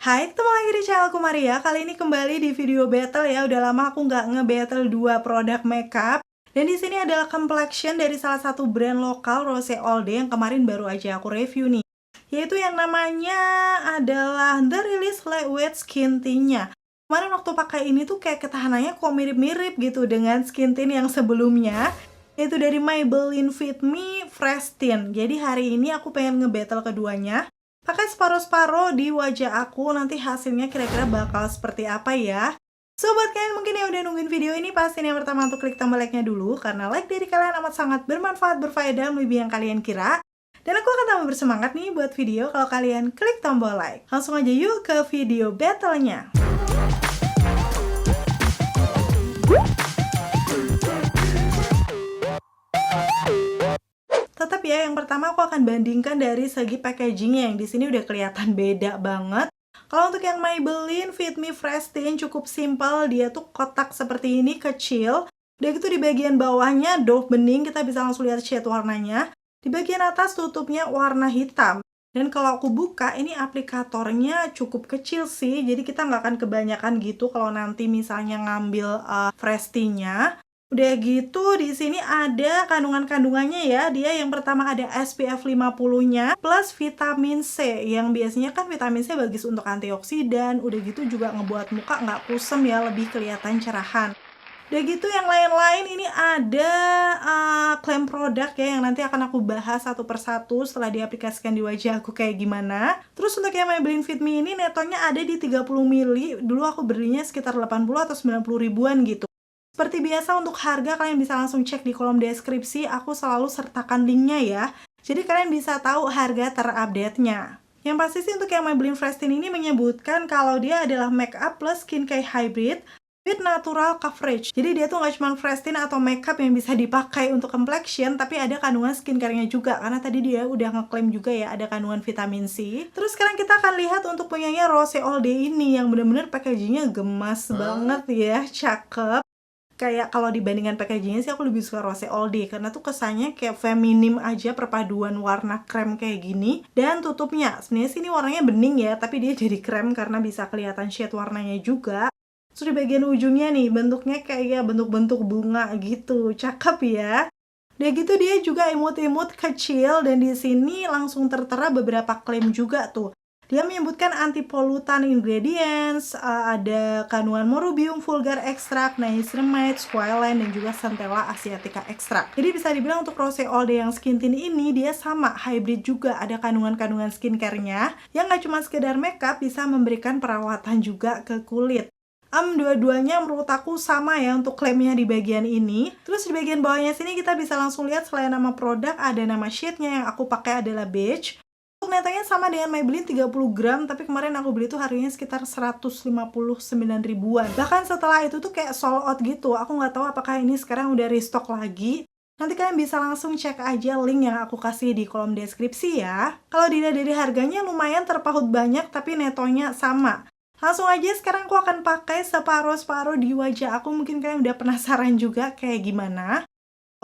Hai, ketemu lagi di channelku Maria. Kali ini kembali di video battle ya. Udah lama aku nggak nge-battle 2 produk makeup. Dan di sini adalah complexion dari salah satu brand lokal Rose All Day yang kemarin baru aja aku review nih. Yaitu yang namanya adalah The Release Lightweight Skin Tint-nya. Kemarin waktu pakai ini tuh kayak ketahanannya kok mirip-mirip gitu dengan skin tint yang sebelumnya. Yaitu dari Maybelline Fit Me Fresh Tint. Jadi hari ini aku pengen nge-battle keduanya. Pakai separuh-separuh di wajah aku, nanti hasilnya kira-kira bakal seperti apa ya. So, buat kalian mungkin yang udah nungguin video ini, pastiin yang pertama untuk klik tombol like-nya dulu, karena like dari kalian amat sangat bermanfaat, berfaedah, melebihi yang kalian kira. Dan aku akan tambah bersemangat nih buat video kalau kalian klik tombol like. Langsung aja yuk ke video battle-nya. Tetap ya, yang pertama aku akan bandingkan dari segi packagingnya yang di sini udah kelihatan beda banget. Kalau untuk yang Maybelline Fit Me Fresh Tint cukup simpel, dia tuh kotak seperti ini, kecil. Udah gitu di bagian bawahnya doff bening, kita bisa langsung lihat shade warnanya. Di bagian atas tutupnya warna hitam. Dan kalau aku buka, ini aplikatornya cukup kecil sih, jadi kita nggak akan kebanyakan gitu kalau nanti misalnya ngambil fresh tint-nya. Udah gitu di sini ada kandungan-kandungannya ya. Dia yang pertama ada SPF 50-nya plus vitamin C. Yang biasanya kan vitamin C bagus untuk antioksidan. Udah gitu juga ngebuat muka nggak kusam ya, lebih kelihatan cerahan. Udah gitu yang lain-lain ini ada klaim produk ya yang nanti akan aku bahas satu persatu setelah diaplikasikan di wajah aku kayak gimana. Terus untuk yang Maybelline Fit Me ini netonya ada di 30 ml. Dulu aku belinya sekitar 80 atau 90 ribuan gitu. Seperti biasa untuk harga kalian bisa langsung cek di kolom deskripsi, aku selalu sertakan linknya ya. Jadi kalian bisa tahu harga terupdate-nya. Yang pasti sih untuk yang Maybelline Fresh Tint ini menyebutkan kalau dia adalah makeup plus skincare hybrid with natural coverage. Jadi dia tuh nggak cuma fresh tint atau makeup yang bisa dipakai untuk complexion, tapi ada kandungan skincare-nya juga. Karena tadi dia udah ngeklaim juga ya ada kandungan vitamin C. Terus sekarang kita akan lihat untuk punyanya Rose All Day ini yang bener-bener packagingnya gemas banget ya, cakep. Kayak kalau dibandingkan packagingnya sih aku lebih suka Rose All Day karena tuh kesannya kayak feminim aja, perpaduan warna krem kayak gini. Dan tutupnya sebenarnya sih ini warnanya bening ya, tapi dia jadi krem karena bisa kelihatan shade warnanya juga. Terus di bagian ujungnya nih bentuknya kayak bentuk-bentuk bunga gitu, cakep ya. Udah gitu dia juga imut-imut kecil dan di sini langsung tertera beberapa klaim juga tuh. Dia menyebutkan anti-polutan ingredients, ada kandungan Morubium vulgar extract, niacinamide, squalane, dan juga Centella asiatica extract. Jadi bisa dibilang untuk Rose All Day yang skin tint ini dia sama, hybrid juga, ada kandungan-kandungan skincare-nya yang nggak cuma sekedar makeup, bisa memberikan perawatan juga ke kulit. Dua-duanya menurut aku sama ya untuk klaimnya di bagian ini. Terus di bagian bawahnya sini kita bisa langsung lihat selain nama produk ada nama shade-nya yang aku pakai adalah beige. Untuk netanya sama dengan Maybelline 30 gram, tapi kemarin aku beli tuh harganya sekitar 159 ribuan. Bahkan setelah itu tuh kayak sold out gitu. Aku nggak tahu apakah ini sekarang udah restock lagi. Nanti kalian bisa langsung cek aja link yang aku kasih di kolom deskripsi ya. Kalau dilihat dari harganya lumayan terpaut banyak, tapi netonya sama. Langsung aja sekarang aku akan pakai separuh-separuh di wajah aku. Mungkin kalian udah penasaran juga kayak gimana.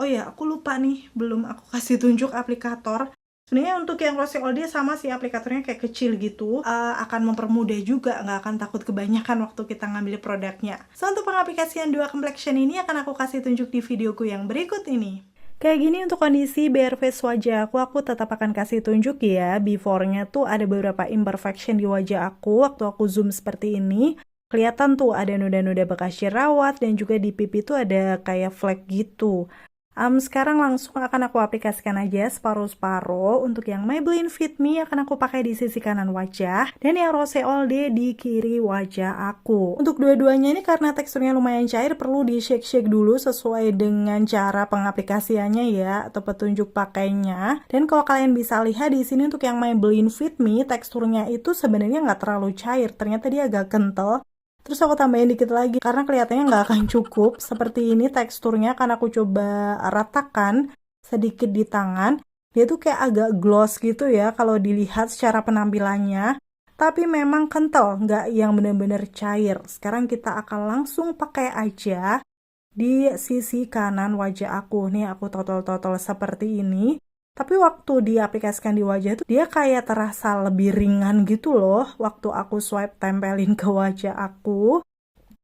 Oh ya, aku lupa nih, belum aku kasih tunjuk aplikator. Sebenarnya untuk yang Rose All Day sama sih aplikatornya kayak kecil gitu, akan mempermudah juga, nggak akan takut kebanyakan waktu kita ngambil produknya. So, untuk pengaplikasian dua complexion ini akan aku kasih tunjuk di videoku yang berikut ini. Kayak gini untuk kondisi bare face wajah aku tetap akan kasih tunjuk ya. Before-nya tuh ada beberapa imperfection di wajah aku waktu aku zoom seperti ini. Kelihatan tuh ada noda-noda bekas jerawat dan juga di pipi tuh ada kayak flek gitu. Sekarang langsung akan aku aplikasikan aja separuh-separuh. Untuk yang Maybelline Fit Me akan aku pakai di sisi kanan wajah, dan yang Rose All Day di kiri wajah aku. Untuk dua-duanya ini karena teksturnya lumayan cair, perlu di shake-shake dulu sesuai dengan cara pengaplikasiannya ya, atau petunjuk pakainya. Dan kalau kalian bisa lihat di sini untuk yang Maybelline Fit Me, teksturnya itu sebenarnya nggak terlalu cair, ternyata dia agak kental. Terus aku tambahin dikit lagi karena kelihatannya nggak akan cukup. Seperti ini teksturnya, karena aku coba ratakan sedikit di tangan. Dia tuh kayak agak gloss gitu ya kalau dilihat secara penampilannya. Tapi memang kental, nggak yang bener-bener cair. Sekarang kita akan langsung pakai aja di sisi kanan wajah aku. Nih aku totol-totol seperti ini. Tapi waktu diaplikasikan di wajah tuh dia kayak terasa lebih ringan gitu loh waktu aku swipe tempelin ke wajah aku.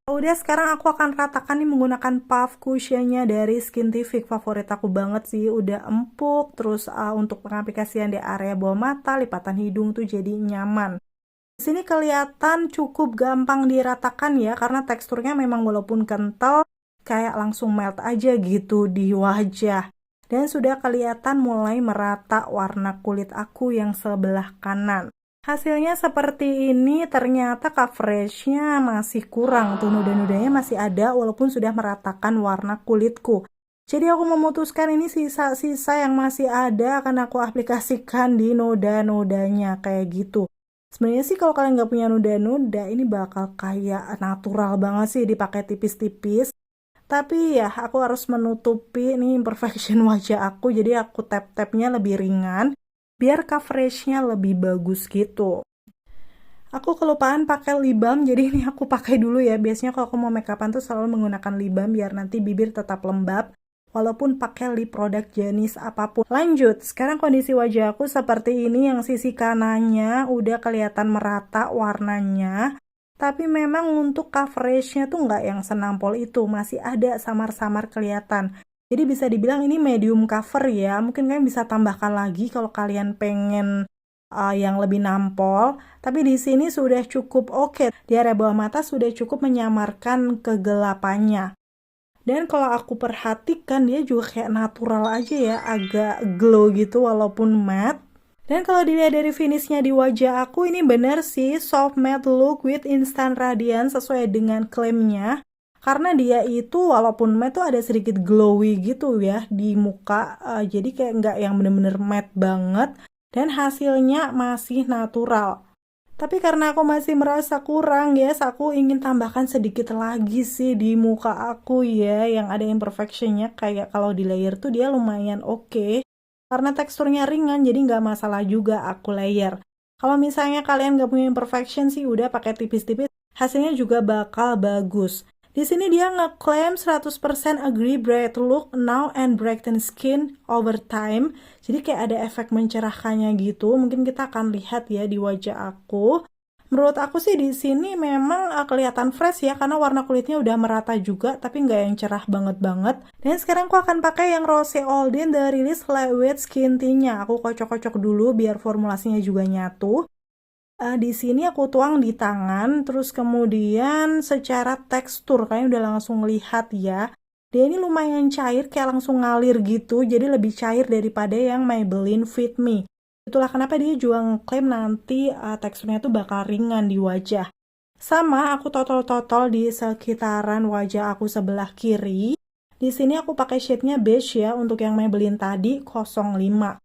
Udah sekarang aku akan ratakan nih menggunakan puff cushionnya dari Skintific, favorit aku banget sih, udah empuk, terus untuk pengaplikasian di area bawah mata, lipatan hidung tuh jadi nyaman. Di sini kelihatan cukup gampang diratakan ya, karena teksturnya memang walaupun kental, kayak langsung melt aja gitu di wajah. Dan sudah kelihatan mulai merata warna kulit aku yang sebelah kanan. Hasilnya seperti ini, ternyata coveragenya masih kurang tuh, noda-nodanya masih ada walaupun sudah meratakan warna kulitku. Jadi aku memutuskan ini sisa-sisa yang masih ada akan aku aplikasikan di noda-nodanya kayak gitu. Sebenarnya sih kalau kalian nggak punya noda-noda, ini bakal kayak natural banget sih dipakai tipis-tipis. Tapi ya aku harus menutupi nih imperfection wajah aku, jadi aku tap-tapnya lebih ringan biar coveragenya lebih bagus gitu. Aku kelupaan pakai lip balm, jadi ini aku pakai dulu ya. Biasanya kalau aku mau make upan tuh selalu menggunakan lip balm biar nanti bibir tetap lembab walaupun pakai lip product jenis apapun. Lanjut, sekarang kondisi wajah aku seperti ini, yang sisi kanannya udah kelihatan merata warnanya. Tapi memang untuk coveragenya tuh nggak yang senampol itu, masih ada samar-samar kelihatan. Jadi bisa dibilang ini medium cover ya. Mungkin kalian bisa tambahkan lagi kalau kalian pengen yang lebih nampol. Tapi di sini sudah cukup oke. Di area bawah mata sudah cukup menyamarkan kegelapannya. Dan kalau aku perhatikan dia juga kayak natural aja ya, agak glow gitu walaupun matte. Dan kalau dilihat dari finishnya di wajah aku, ini bener sih soft matte look with instant radiance sesuai dengan klaimnya. Karena dia itu walaupun matte tuh ada sedikit glowy gitu ya di muka, jadi kayak nggak yang bener-bener matte banget, dan hasilnya masih natural. Tapi karena aku masih merasa kurang ya, aku ingin tambahkan sedikit lagi sih di muka aku ya, yang ada imperfectionnya, kayak kalau di layer tuh dia lumayan oke. Karena teksturnya ringan, jadi nggak masalah juga aku layer. Kalau misalnya kalian nggak punya imperfection sih, udah pakai tipis-tipis, hasilnya juga bakal bagus. Di sini dia ngeklaim 100% agree bright look now and brighten skin over time. Jadi kayak ada efek mencerahkannya gitu. Mungkin kita akan lihat ya di wajah aku. Menurut aku sih di sini memang kelihatan fresh ya, karena warna kulitnya udah merata juga, tapi nggak yang cerah banget-banget. Dan sekarang aku akan pakai yang Rose Olden dari Rilis Lightweight Skin Tint-nya. Aku kocok-kocok dulu biar formulasinya juga nyatu. Di sini aku tuang di tangan, terus kemudian secara tekstur, kalian udah langsung lihat ya. Dia ini lumayan cair, kayak langsung ngalir gitu, jadi lebih cair daripada yang Maybelline Fit Me. Itulah kenapa dia juga ngeklaim nanti teksturnya tuh bakal ringan di wajah. Sama, aku totol-totol di sekitaran wajah aku sebelah kiri. Di sini aku pakai shade-nya beige ya, untuk yang Maybelline tadi 05.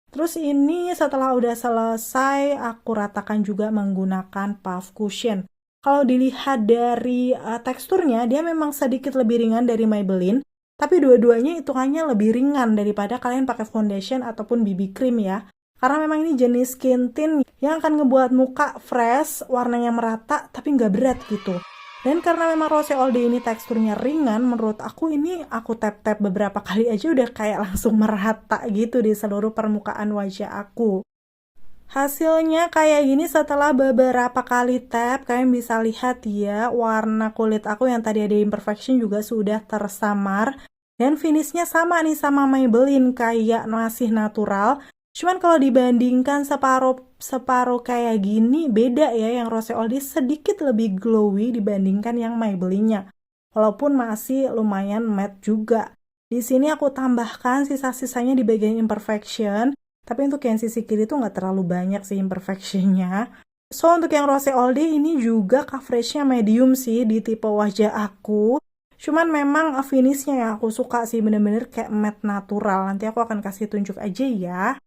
Terus ini setelah udah selesai, aku ratakan juga menggunakan puff cushion. Kalau dilihat dari teksturnya, dia memang sedikit lebih ringan dari Maybelline, tapi dua-duanya hitungannya lebih ringan daripada kalian pakai foundation ataupun BB cream ya. Karena memang ini jenis skin tint yang akan ngebuat muka fresh, warnanya merata, tapi nggak berat gitu. Dan karena memang Rose All Day ini teksturnya ringan, menurut aku ini aku tap-tap beberapa kali aja udah kayak langsung merata gitu di seluruh permukaan wajah aku. Hasilnya kayak gini setelah beberapa kali tap, kalian bisa lihat ya, warna kulit aku yang tadi ada imperfection juga sudah tersamar. Dan finishnya sama nih sama Maybelline, kayak masih natural. Cuman kalau dibandingkan separuh kayak gini, beda ya, yang Rose All Day sedikit lebih glowy dibandingkan yang Maybelline-nya. Walaupun masih lumayan matte juga. Di sini aku tambahkan sisa-sisanya di bagian imperfection, tapi untuk yang sisi kiri tuh nggak terlalu banyak sih imperfection-nya. So, untuk yang Rose All Day ini juga coverage-nya medium sih di tipe wajah aku. Cuman memang finish-nya yang aku suka sih, bener-bener kayak matte natural. Nanti aku akan kasih tunjuk aja ya.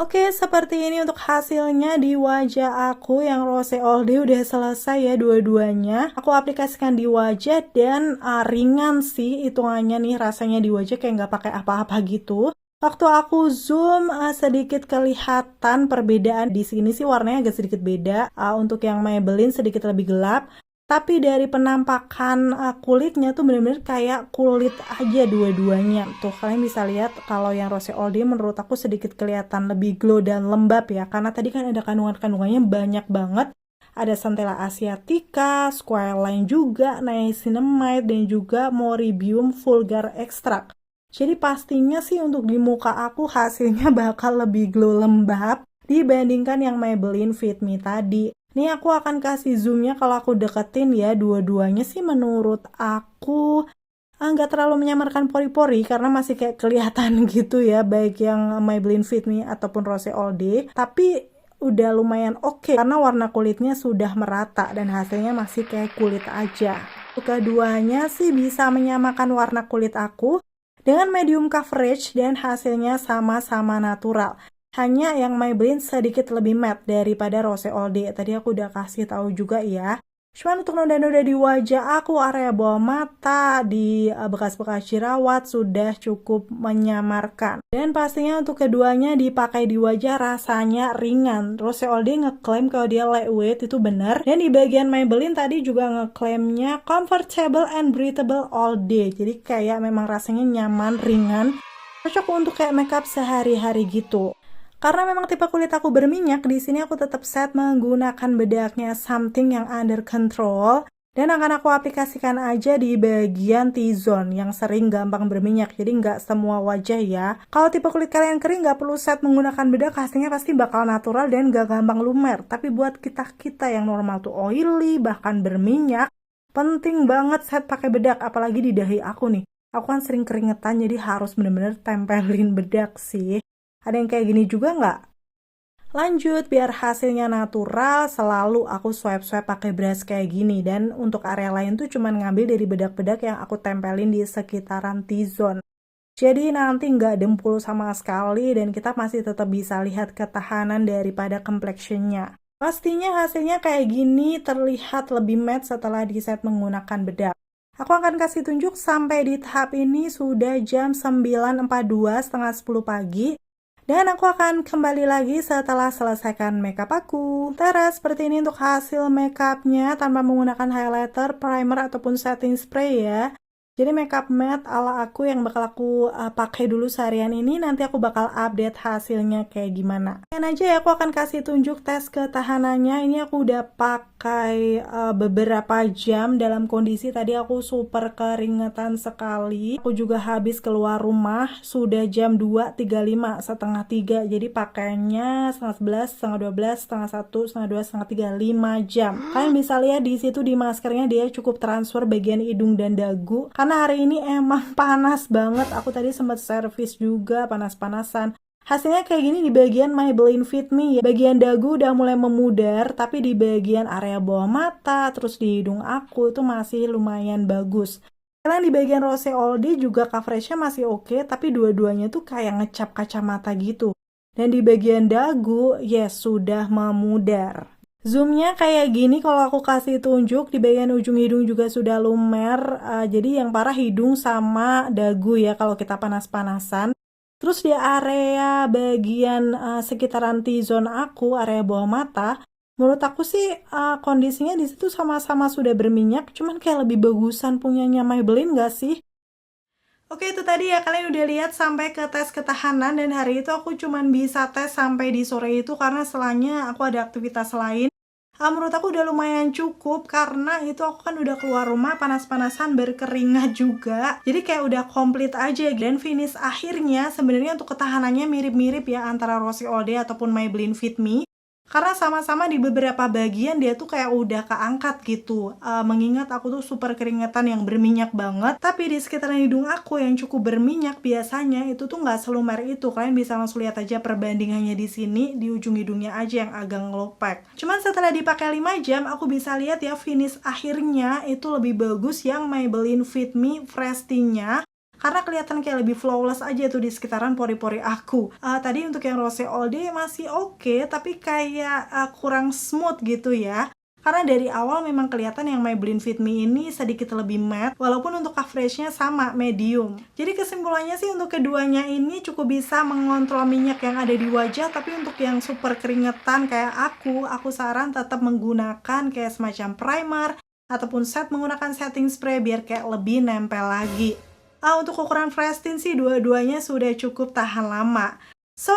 Oke, seperti ini untuk hasilnya di wajah aku yang Rose All Day udah selesai ya dua-duanya. Aku aplikasikan di wajah dan ringan sih hitungannya nih, rasanya di wajah kayak nggak pakai apa-apa gitu. Waktu aku zoom sedikit kelihatan perbedaan. Di sini sih warnanya agak sedikit beda. Untuk yang Maybelline sedikit lebih gelap. Tapi dari penampakan kulitnya tuh bener-bener kayak kulit aja dua-duanya. Tuh kalian bisa lihat kalau yang Rose All Day menurut aku sedikit kelihatan lebih glow dan lembab ya. Karena tadi kan ada kandungan-kandungannya banyak banget. Ada Centella asiatica, squalane juga, niacinamide, dan juga Moribium vulgar extract. Jadi pastinya sih untuk di muka aku hasilnya bakal lebih glow lembab dibandingkan yang Maybelline Fit Me tadi. Nih aku akan kasih zoomnya kalau aku deketin ya, dua-duanya sih menurut aku nggak terlalu menyamarkan pori-pori karena masih kayak kelihatan gitu ya, baik yang Maybelline Fit Me ataupun Rose All Day. Tapi udah lumayan oke karena warna kulitnya sudah merata dan hasilnya masih kayak kulit aja. Keduanya sih bisa menyamakan warna kulit aku dengan medium coverage dan hasilnya sama-sama natural. Hanya yang Maybelline sedikit lebih matte daripada Rose All Day. Tadi aku udah kasih tahu juga ya. Cuman untuk noda-noda di wajah aku, area bawah mata, di bekas-bekas jerawat sudah cukup menyamarkan. Dan pastinya untuk keduanya dipakai di wajah rasanya ringan. Rose All Day ngeklaim kalau dia lightweight, itu benar. Dan di bagian Maybelline tadi juga ngeklaimnya comfortable and breathable all day. Jadi kayak memang rasanya nyaman, ringan. Cocok untuk kayak makeup sehari-hari gitu. Karena memang tipe kulit aku berminyak, di sini aku tetap set menggunakan bedaknya Something yang under control. Dan akan aku aplikasikan aja di bagian T-zone yang sering gampang berminyak. Jadi nggak semua wajah ya. Kalau tipe kulit kalian kering nggak perlu set menggunakan bedak, hasilnya pasti bakal natural dan nggak gampang lumer. Tapi buat kita-kita yang normal tuh oily, bahkan berminyak, penting banget set pakai bedak. Apalagi di dahi aku nih. Aku kan sering keringetan jadi harus bener-bener tempelin bedak sih. Ada yang kayak gini juga nggak? Lanjut, biar hasilnya natural, selalu aku swipe-swipe pakai brush kayak gini. Dan untuk area lain tuh cuman ngambil dari bedak-bedak yang aku tempelin di sekitaran T-zone. Jadi nanti nggak dempul sama sekali dan kita masih tetap bisa lihat ketahanan daripada complexionnya. Pastinya hasilnya kayak gini terlihat lebih matte setelah di-set menggunakan bedak. Aku akan kasih tunjuk sampai di tahap ini sudah jam 9.42, setengah 10 pagi. Dan aku akan kembali lagi setelah selesaikan makeup aku. Tara, seperti ini untuk hasil makeupnya tanpa menggunakan highlighter, primer, ataupun setting spray ya. Jadi makeup matte ala aku yang bakal aku pakai dulu seharian ini. Nanti aku bakal update hasilnya kayak gimana. Dan aja ya, aku akan kasih tunjuk tes ketahanannya. Ini aku udah pakai beberapa jam dalam kondisi tadi aku super keringetan sekali. Aku juga habis keluar rumah sudah jam 2.35, setengah 3. Jadi pakainya setengah 11, setengah 12, setengah 1, setengah 2, setengah 3, 5 jam. Kalian bisa lihat di situ di maskernya dia cukup transfer bagian hidung dan dagu. Karena hari ini emang panas banget. Aku tadi sempat servis juga panas-panasan. Hasilnya kayak gini di bagian Maybelline Fit Me ya. Bagian dagu udah mulai memudar, tapi di bagian area bawah mata, terus di hidung aku itu masih lumayan bagus. Karena di bagian Rose All Day juga coveragenya masih oke, tapi dua-duanya tuh kayak ngecap kacamata gitu. Dan di bagian dagu, yes, sudah memudar. Zoomnya kayak gini kalau aku kasih tunjuk, di bagian ujung hidung juga sudah lumer. Jadi yang parah hidung sama dagu ya kalau kita panas-panasan. Terus di area bagian sekitaran T-zone aku, area bawah mata, menurut aku sih kondisinya di situ sama-sama sudah berminyak, cuman kayak lebih bagusan punyanya Maybelline nggak sih? Oke, itu tadi ya, kalian udah lihat sampai ke tes ketahanan, dan hari itu aku cuman bisa tes sampai di sore itu karena setelahnya aku ada aktivitas lain. Menurut aku udah lumayan cukup karena itu aku kan udah keluar rumah panas-panasan berkeringat juga. Jadi kayak udah komplit aja. Dan finish akhirnya sebenarnya untuk ketahanannya mirip-mirip ya antara Rose All Day ataupun Maybelline Fit Me. Karena sama-sama di beberapa bagian dia tuh kayak udah keangkat gitu. Mengingat aku tuh super keringetan yang berminyak banget. Tapi di sekitaran hidung aku yang cukup berminyak biasanya itu tuh nggak selumer itu. Kalian bisa langsung lihat aja perbandingannya di sini. Di ujung hidungnya aja yang agak ngelopek. Cuman setelah dipakai 5 jam aku bisa lihat ya finish akhirnya itu lebih bagus yang Maybelline Fit Me Fresh Tea-nya. Karena kelihatan kayak lebih flawless aja tuh di sekitaran pori-pori aku. Tadi untuk yang Rose All Day masih oke, tapi kayak kurang smooth gitu ya. Karena dari awal memang kelihatan yang Maybelline Fit Me ini sedikit lebih matte, walaupun untuk coveragenya sama, medium. Jadi kesimpulannya sih untuk keduanya ini cukup bisa mengontrol minyak yang ada di wajah, tapi untuk yang super keringetan kayak aku saran tetap menggunakan kayak semacam primer, ataupun set menggunakan setting spray biar kayak lebih nempel lagi. Untuk ukuran fresh tint sih dua-duanya sudah cukup tahan lama. So,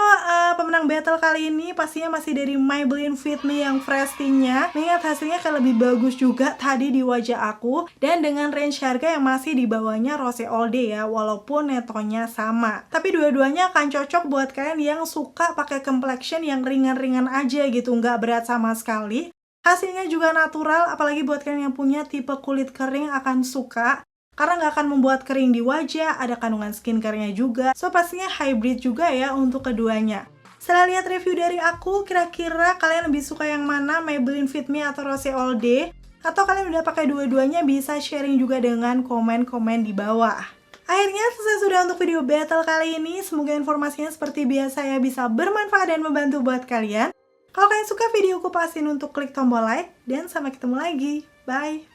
pemenang battle kali ini pastinya masih dari Maybelline Fit Me yang fresh tint-nya. Mengingat hasilnya kayak lebih bagus juga tadi di wajah aku. Dan dengan range harga yang masih di bawahnya Rose All Day ya, walaupun netonya sama. Tapi dua-duanya akan cocok buat kalian yang suka pakai complexion yang ringan-ringan aja gitu, nggak berat sama sekali. Hasilnya juga natural, apalagi buat kalian yang punya tipe kulit kering akan suka. Karena nggak akan membuat kering di wajah, ada kandungan skincare-nya juga. So, pastinya hybrid juga ya untuk keduanya. Setelah lihat review dari aku, kira-kira kalian lebih suka yang mana? Maybelline Fit Me atau Rose All Day? Atau kalian udah pakai dua-duanya, bisa sharing juga dengan komen-komen di bawah. Akhirnya selesai sudah untuk video battle kali ini. Semoga informasinya seperti biasa ya bisa bermanfaat dan membantu buat kalian. Kalau kalian suka videoku, pastiin untuk klik tombol like. Dan sampai ketemu lagi. Bye!